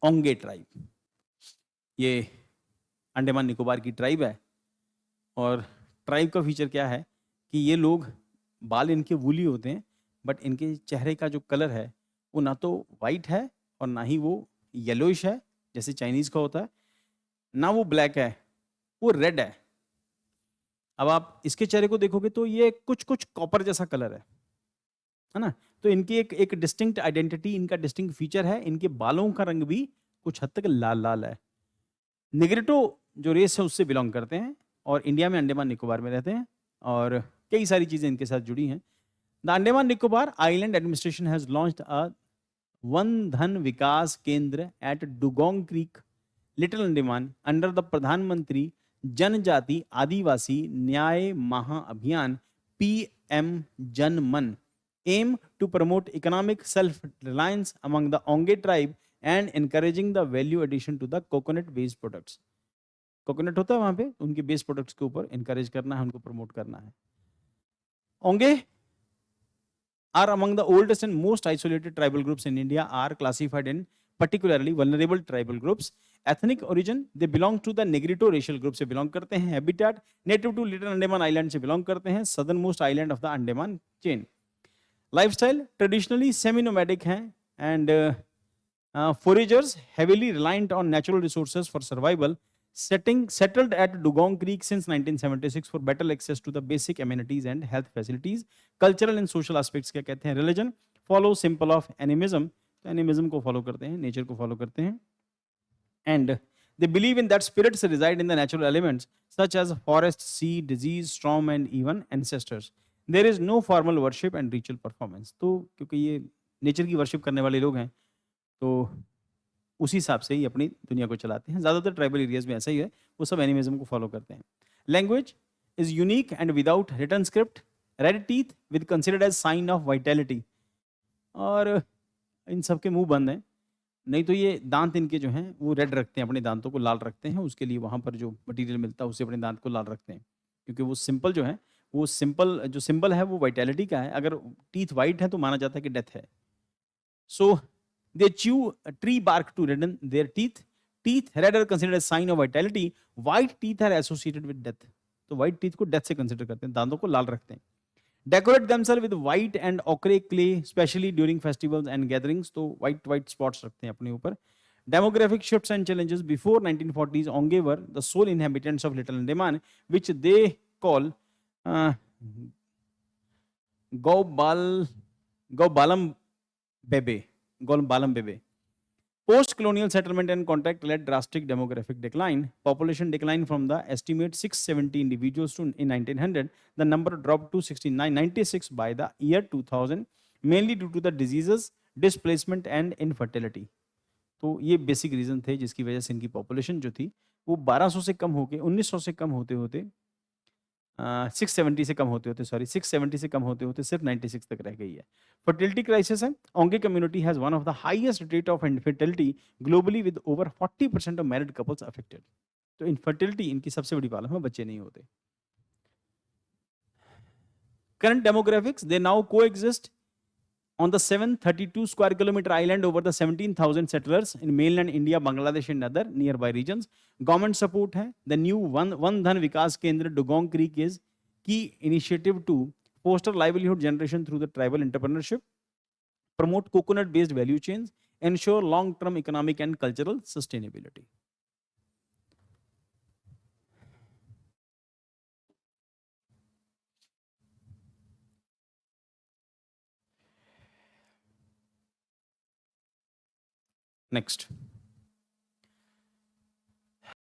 ओंगे tribe, ये अंडमान निकोबार की tribe है। और ट्राइब का फीचर क्या है कि ये लोग, बाल इनके वूली होते हैं, बट इनके चेहरे का जो कलर है वो ना तो वाइट है और ना ही वो येलोइश है जैसे चाइनीज का होता है, ना वो ब्लैक है, वो रेड है। अब आप इसके चेहरे को देखोगे तो ये कुछ कुछ कॉपर जैसा कलर है ना। तो इनकी एक एक डिस्टिंक्ट आइडेंटिटी, इनका डिस्टिंक्ट फीचर है, इनके बालों का रंग भी कुछ हद तक लाल लाल है। निग्रिटो जो रेस है उससे बिलोंग करते हैं और इंडिया में अंडमान निकोबार में रहते हैं और कई सारी चीजें इनके साथ जुड़ी हैं। The Andaman Nicobar island administration has launched a Van Dhan Vikas Kendra at Dugong Creek, Little Andaman, under the Pradhanmantri Janjati आदिवासी न्याय महाअभियान PM Janman, aim to promote economic self-reliance among the Onge tribe and encouraging the value addition to the coconut-based products. Coconut होता है वहां पे, उनके बेस प्रोडक्ट्स के ऊपर encourage करना है, उनको प्रमोट करना है। ओंगे are among the oldest and most isolated tribal groups in India, are classified in particularly vulnerable tribal groups. Ethnic origin, they belong to the Negrito racial group से belong करते हैं। Habitat, native to Little Andaman Island से belong करते हैं, southernmost island of the Andaman chain. Lifestyle, traditionally semi-nomadic हैं and foragers, heavily reliant on natural resources for survival. Settled at Dugong Creek since 1976 for better access to the basic amenities and health facilities. Cultural and social aspects क्या कहते हैं? Religion, follow simple of animism, तो animism को follow करते हैं, nature को follow करते हैं, and they believe in that spirits reside in the natural elements such as forest, sea, disease, storm, and even ancestors. There is no formal worship and ritual performance. तो क्योंकि ये nature की worship करने वाले लोग हैं, तो उसी हिसाब से ही अपनी दुनिया को चलाते हैं। ज़्यादातर ट्राइबल एरियाज में ऐसा ही है, वो सब एनिमिज्म को फॉलो करते हैं। Language is unique and without written script, red teeth with considered as sign of vitality, और इन सब के मुंह बंद हैं, नहीं तो ये दांत इनके जो हैं वो रेड रखते हैं, अपने दांतों को लाल रखते हैं, उसके लिए वहाँ पर जो मटेरियल मिलता है उससे अपने दांत को लाल रखते हैं, क्योंकि वो सिंपल जो है, वो सिंपल जो सिंबल है वो वाइटैलिटी का है। अगर टीथ वाइट है तो माना जाता है कि डेथ है। So they chew tree bark to redden their teeth. Teeth red are considered a sign of vitality. White teeth are associated with death. तो white teeth को death से consider करते हैं, दांतों को लाल रखते हैं। Decorate themselves with white and ochre clay, especially during festivals and gatherings. तो white spots रखते हैं अपने ऊपर। Demographic shifts and challenges. Before 1940s, Onge were the sole inhabitants of Little Andaman, which they call uh, Gaubalam Bebe. Golbalam Bebe. Post-colonial settlement and contact led drastic demographic decline. Population declined from the estimate 670 individuals in 1900. The number dropped to 96 by the year 2000, mainly due to the diseases, displacement and infertility. तो ये basic reason थे जिसकी वजह से इनकी population जो थी वो 1200 से कम होके 1900 से कम होते होते 670 से कम होते होते सॉरी 670 से कम होते होते सिर्फ 96 तक रह गई है। फर्टिलिटी क्राइसिस है। Onge community has one of the highest rate of infertility globally with over 40% of married couples affected. तो इनफर्टिलिटी इनकी सबसे बड़ी प्रॉब्लम है, बच्चे नहीं होते। Current demographics, they now coexist on the 732 square kilometer island over the 17,000 settlers in mainland India, Bangladesh and other nearby regions. Government support hai. The new One Dhan Vikas Kendra Dugong Creek is key initiative to foster livelihood generation through the tribal entrepreneurship, promote coconut based value chains, ensure long term economic and cultural sustainability. Next.